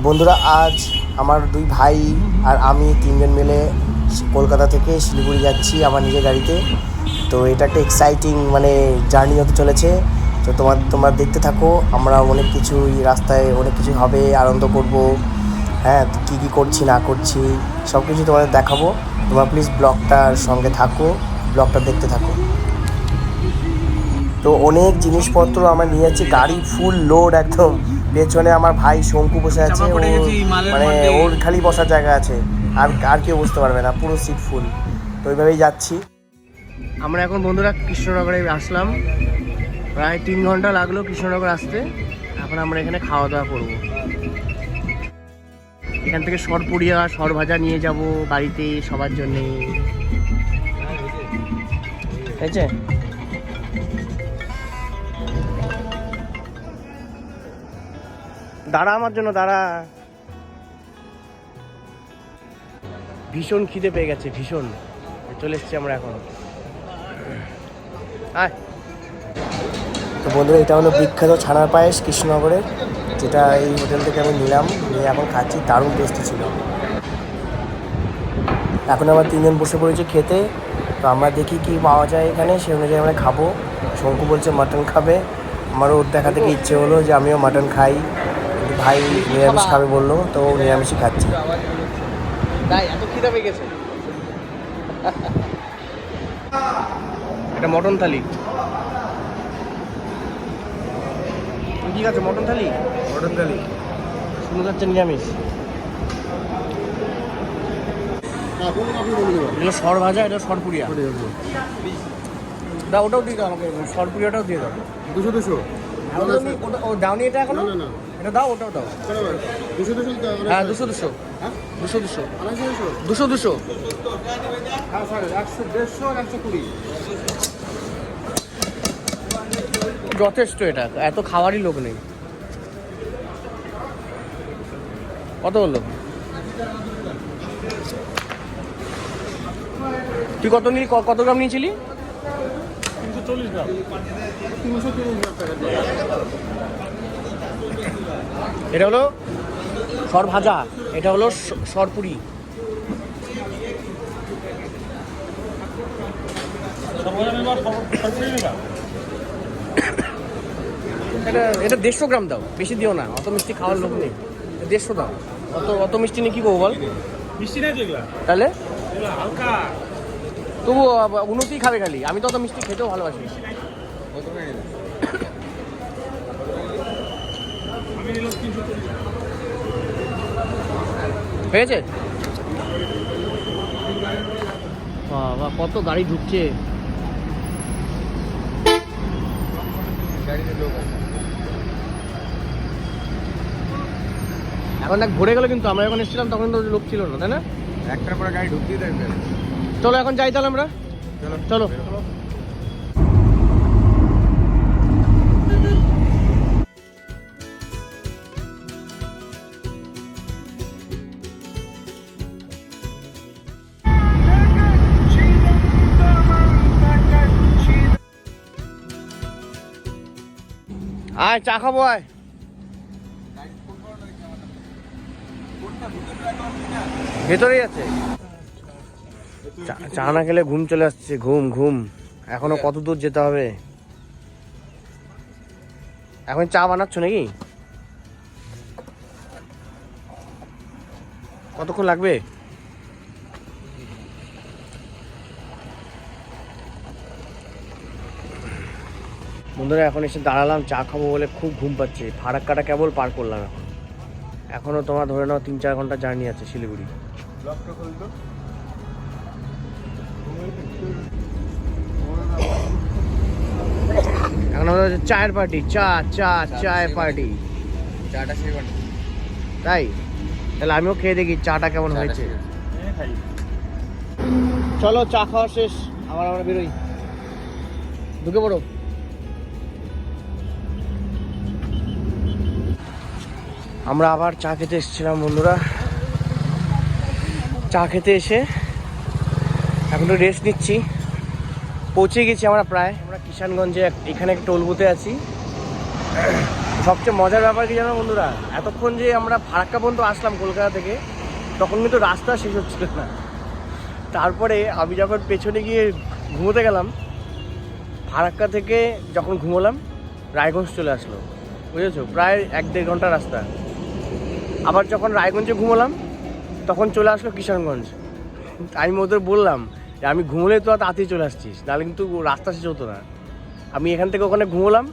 বন্ধুরা, আজ আমার দুই ভাই আর আমি তিনজন মিলে কলকাতা থেকে শিলিগুড়ি যাচ্ছি আমার নিজের গাড়িতে। তো এটা একটা এক্সাইটিং জার্নি হতে চলেছে। তো তোমরা দেখতে থাকো। আমরা অনেক কিছুই রাস্তায় অনেক কিছু হবে, আনন্দ করব। হ্যাঁ, তো কী করছি না করছি সব কিছু তোমাদের দেখাবো। তোমরা প্লিজ ব্লগটার সঙ্গে থাকো, ব্লগটা দেখতে থাকো। তো অনেক জিনিসপত্র আমরা নিয়ে যাচ্ছি, গাড়ি ফুল লোড একদম। পেছনে আমার ভাই শঙ্কু বসে আছে, ওর খালি বসার জায়গা আছে, আর কেউ বুঝতে পারবে না, পুরো সিট ফুল। তো ওইভাবেই যাচ্ছি আমরা এখন। বন্ধুরা, কৃষ্ণনগরে আসলাম, প্রায় 3 ঘন্টা লাগলো কৃষ্ণনগর আসতে। এখন আমরা এখানে খাওয়া দাওয়া করবো। এখান থেকে সরপুরিয়া সরভাজা নিয়ে যাব বাড়িতে সবার জন্যে, ঠিক আছে? দাঁড়া, আমার জন্য দাঁড়া। ভীষণ খিদে পেয়ে গেছে, ভীষণ। চলে এসছি আমরা এখন। তো বন্ধুরা, এটা হলো বিখ্যাত ছানার পায়েস কৃষ্ণনগরের, যেটা এই হোটেল থেকে আমি নিলাম, নিয়ে এখন খাচ্ছি। দারুণ টেস্টি ছিল। এখন আমরা তিনজন বসে পড়েছি খেতে। তো আমরা দেখি কি পাওয়া যায় এখানে, সেই অনুযায়ী আমরা খাবো। শঙ্কু বলছে মাটন খাবে, আমারও ওর দেখা থেকে ইচ্ছে হলো যে আমিও মাটন খাই। ভাই নিরামিষ খাবে বললো, তো নিরামিষই খাচ্ছি। এত খিদে পেয়ে গেছে। এটা মটন থালি। ঠিক আছে, মটন থালি। মটন থালি শুনে যাচ্ছে নিরামিষ। এগুলো সর ভাজা, এটা সরপুরিয়া। দাও, ওটাও দিয়ে দাও আমাকে, সরপুরিয়াটাও দিয়ে দাও। 200 ও দাওনি এটা এখনো? এটা দাও, ওটাও দাও। 200 হ্যাঁ, 200 200 হ্যাঁ, 100 150 যথেষ্ট। এটা এত খাওয়ারই লোক নেই। কত হলো? তুই কত নিলি? কত গ্রাম নিয়েছিলি? 340 গ্রাম। 330 গ্রাম টাকা। এটা হলো সর ভাজা, এটা হলো সরপুরি। এটা 150 গ্রাম দাও, বেশি দিও না, অত মিষ্টি খাওয়ার লোক নেই। 150 দাও। অত মিষ্টি নিয়ে কি করবো বল? মিষ্টি নেই যেগুলা, তাহলে হালকা তবু উন্নতিই খাবে খালি। আমি তো অত মিষ্টি খেতেও ভালোবাসি। হয়েছে? বাবা, কত গাড়ি ঢুকছে। এখন দেখ ভরে গেল, কিন্তু আমরা যখন এসেছিলাম তখন তো লোক ছিল না, তাই না? একটার পরে গাড়ি ঢুকতেই থাকবে। চলো এখন যাই তাহলে আমরা। চলো। আয়, চা খাবো। আয়, ভেতরেই আছে। চা না খেলে ঘুম চলে আসছে। ঘুম। এখনো কত দূর যেতে হবে? এখন চা বানাচ্ছ নাকি? কতক্ষণ লাগবে? বন্ধুরা, এখন এসে দাঁড়ালাম চা খাবো বলে। খুব ঘুম পাচ্ছে। ফারাক্কাটা কেবল পার করলাম এখনো তোমার ধরে নাও 3-4 ঘন্টা জার্নি আছে শিলিগুড়ি। এখন আমাদের চায়ের পার্টি। চায়ের পার্টি। চাটা সেই তাই? তাহলে আমিও খেয়ে দেখি চাটা কেমন হয়েছে। চলো, চা খাওয়া শেষ, আমরা বেরোই। ঢুকে পড়ো। আমরা আবার চা খেতে এসেছিলাম বন্ধুরা। চা খেতে এসে এখন তো রেস্ট নিচ্ছি। পৌঁছে গেছি আমরা প্রায়। আমরা কিষানগঞ্জে এখানে একটা টোল বুথে আছি। সবচেয়ে মজার ব্যাপার কি জানো বন্ধুরা, এতক্ষণ যে আমরা ফারাক্কা পর্যন্ত আসলাম কলকাতা থেকে, তখন কিন্তু রাস্তা শেষ হচ্ছিল না। তারপরে আমি যখন পেছনে গিয়ে ঘুমোতে গেলাম, ফারাক্কা থেকে যখন ঘুমোলাম রায়গঞ্জ চলে আসলো, বুঝেছো, প্রায় 1-1.5 ঘন্টা রাস্তা। আবার যখন রায়গঞ্জে ঘুমোলাম তখন চলে আসলো কিষানগঞ্জ। আমি ওদের বললাম যে আমি ঘুমোলে তো তাড়াতাড়ি চলে আসছিস, নাহলে কিন্তু রাস্তা শেষ হতো না। আমি এখান থেকে ওখানে ঘুমোলাম,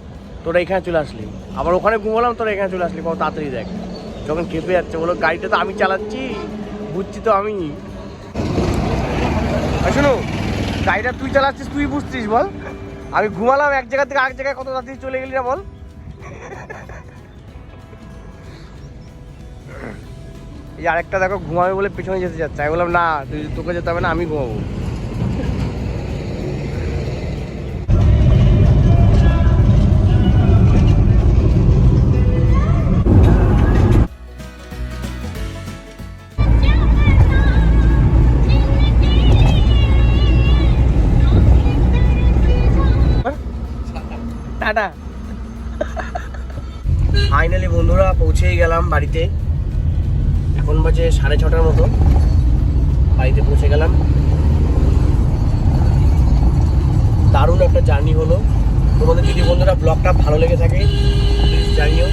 তোরা এখানে চলে আসলি, আবার ওখানে ঘুমোলাম, তোরা এখানে চলে আসলি, কত তাড়াতাড়ি দেখ। যখন খেপে যাচ্ছে বলো, গাড়িটা তো আমি চালাচ্ছি, বুঝছি তো আমি। শোনো, গাড়িটা তুই চালাচ্ছিস, তুই বুঝছিস বল। আমি ঘুমালাম এক জায়গা থেকে আরেক জায়গায়, কত তাড়াতাড়ি চলে গেলি না বল। এই আরেকটা দেখো ঘুমাবে বলে পেছনে যেতে যাচ্ছে, আমি বললাম না তোকে যেতে হবে না, আমি ঘুমাবো। টাটা। ফাইনালি বন্ধুরা পৌঁছেই গেলাম বাড়িতে। এখন বাজে 6:30 মতো, বাড়িতে পৌঁছে গেলাম। দারুণ একটা জার্নি হলো। তোমাদের যদি বন্ধুরা ব্লগটা ভালো লেগে থাকে প্লিজ জানিও,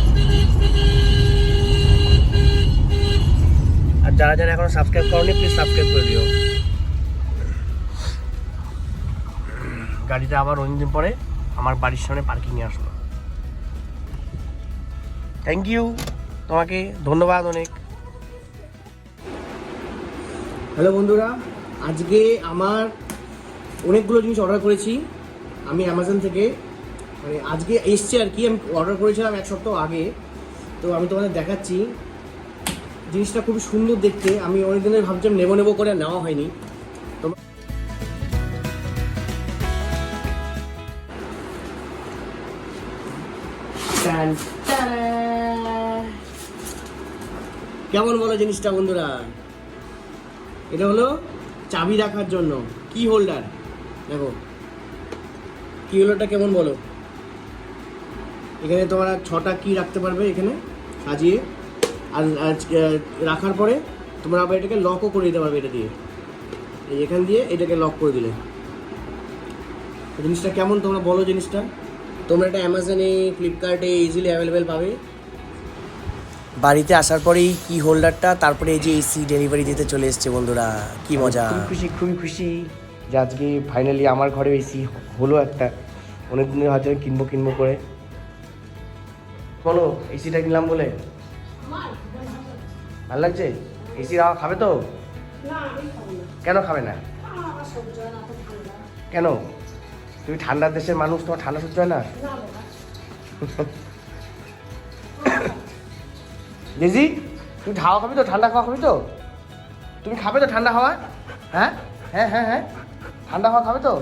আর যারা যারা এখনো সাবস্ক্রাইব করোনি প্লিজ সাবস্ক্রাইব করে দিও। গাড়িটা আবার অনেকদিন পরে আমার বাড়ির সামনে পার্কিংয়ে আসলো। থ্যাংক ইউ, তোমাকে ধন্যবাদ অনেক। হ্যালো বন্ধুরা, আজকে আমার অনেকগুলো জিনিস অর্ডার করেছি আমি অ্যামাজন থেকে, মানে আজকে এসছে আর কি। আমি অর্ডার করেছিলাম 1 সপ্তাহ আগে, তো আমি তোমাদের দেখাচ্ছি। জিনিসটা খুবই সুন্দর দেখতে, আমি অনেক দিনের ভাবছিলাম নেবো করে নেওয়া হয়নি। কেমন বলো জিনিসটা বন্ধুরা? এটা হলো চাবি রাখার জন্য কি হোল্ডার। দেখো কি হোল্ডারটা কেমন বলো। এখানে তোমরা 6টা কি রাখতে পারবে এখানে সাজিয়ে, আর রাখার পরে তোমরা আবার এটাকে লকও করে দিতে পারবে। এটা দিয়ে এখান দিয়ে এটাকে লক করে দিলে জিনিসটা কেমন তোমরা বলো। জিনিসটা তোমরা এটা অ্যামাজনে, ফ্লিপকার্টে ইজিলি অ্যাভেলেবেল পাবে। বাড়িতে আসার পরেই কি হোল্ডারটা, তারপরে এই যে এসি ডেলিভারি দিতে চলে এসছে বন্ধুরা, কি মজা। খুবই খুশি যে আজকে ফাইনালি আমার ঘরে এসি হলো একটা। অনেক দিনের হয়তো কিনবো করে। বলো এসিটা কিনলাম বলে ভালো লাগছে। এসি হাওয়া খাবে তো? কেন খাবে না? কেন? তুমি ঠান্ডার দেশের মানুষ, তোমার ঠান্ডা সহ্য হয় না? জেজি তুমি হাওয়া খাবি তো? ঠান্ডা খাওয়া খাবি তো? তুমি খাবে তো ঠান্ডা হাওয়া? হ্যাঁ হ্যাঁ হ্যাঁ হ্যাঁ, ঠান্ডা হাওয়া খাবে তো?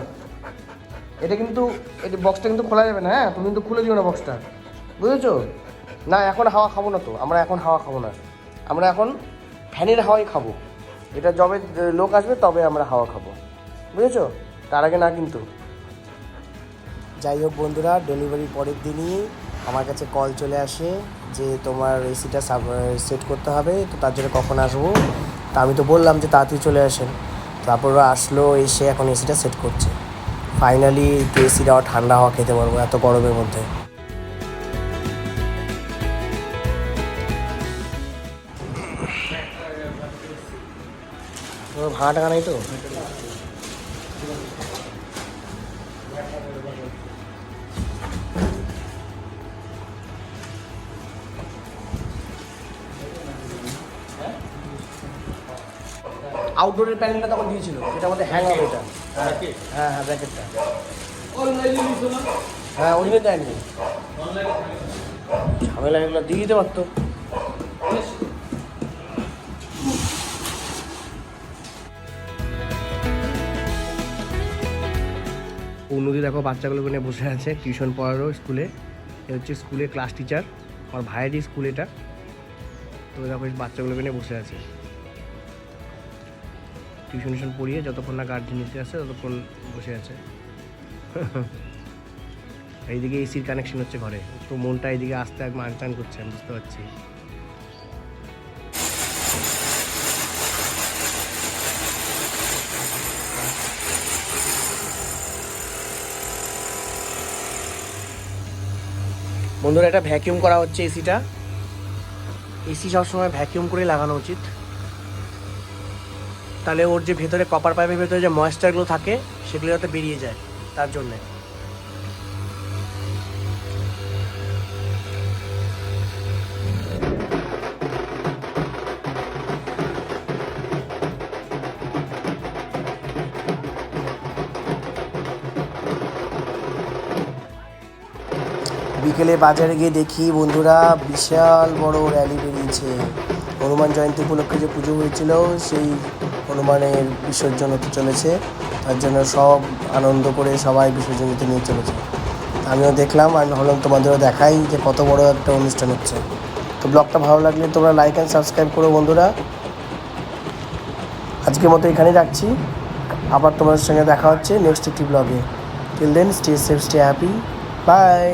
এটা কিন্তু এটা বক্সটা কিন্তু খোলা যাবে না, হ্যাঁ? তুমি কিন্তু খুলে দিও না বক্সটা, বুঝেছো? না এখন হাওয়া খাবো না তো, আমরা এখন হাওয়া খাবো না, আমরা এখন ফ্যানের হাওয়াই খাবো। এটা যবে লোক আসবে তবে আমরা হাওয়া খাবো, বুঝেছো? তার আগে না কিন্তু। যাই হোক বন্ধুরা, ডেলিভারির পরের দিনই আমার কাছে কল চলে আসে যে তোমার এসিটা সেট করতে হবে, তো তার জন্য কখন আসবো। তা আমি তো বললাম যে তাড়াতাড়ি চলে আসেন। তারপর আসলো, এসে এখন এসিটা সেট করছে। ফাইনালি একটু এসিটা ঠান্ডা হাওয়া খেতে পারবো এত গরমের মধ্যে। ভাড়া টাকা নেই তো? আউটডোরের প্যানেলটা তখন দিয়েছিল, সেটা আমাদের হ্যাং হবে এটা। হ্যাঁ হ্যাঁ ব্র্যাকেটটা হ্যাঁ ওইখানে দেয়নি, ঝামেলা এগুলো দিয়ে দিতে পারতো। অন্যদিকে দেখো বাচ্চাগুলোকে নিয়ে বসে আছে, টিউশন পড়ারও স্কুলে। এ হচ্ছে স্কুলে ক্লাস টিচার, আমার ভাইয়েরই স্কুল এটা। তো দেখো বাচ্চাগুলোকে নিয়ে বসে আছে, টিউশন পড়িয়ে যতক্ষণ না গার্জেন এসে আসে ততক্ষণ বসে আছে। এইদিকে এসির কানেকশন হচ্ছে ঘরে, তো মনটা এইদিকে আসতে মান টান করছে, আমি বুঝতে পারছি। বন্ধুরা এটা ভ্যাকিউম করা হচ্ছে এসিটা। এসি সবসময় ভ্যাকিউম করে লাগানো উচিত, তাহলে ওর যে ভেতরে কপার পাইপের ভেতরে যে ময়েশ্চারগুলো থাকে সেগুলো যাতে বেরিয়ে যায়, তার জন্যে। বিকেলে বাজারে গিয়ে দেখি বন্ধুরা বিশাল বড় র্যালি বেরিয়েছে। হনুমান জয়ন্তী উপলক্ষে যে পুজো হয়েছিল সেই হনুমানের বিসর্জন হতে চলেছে, তার জন্য সব আনন্দ করে সবাই বিসর্জন দিতে নিয়ে চলেছে। আমিও দেখলাম, আমি ভাবলাম তোমাদেরও দেখাই যে কত বড় একটা অনুষ্ঠান হচ্ছে। তো ব্লগটা ভালো লাগলে তোমরা লাইক অ্যান্ড সাবস্ক্রাইব করো বন্ধুরা। আজকের মতো এখানেই রাখছি, আবার তোমাদের সঙ্গে দেখা হচ্ছে নেক্সট একটি ব্লগে। Till then stay safe, stay happy, by.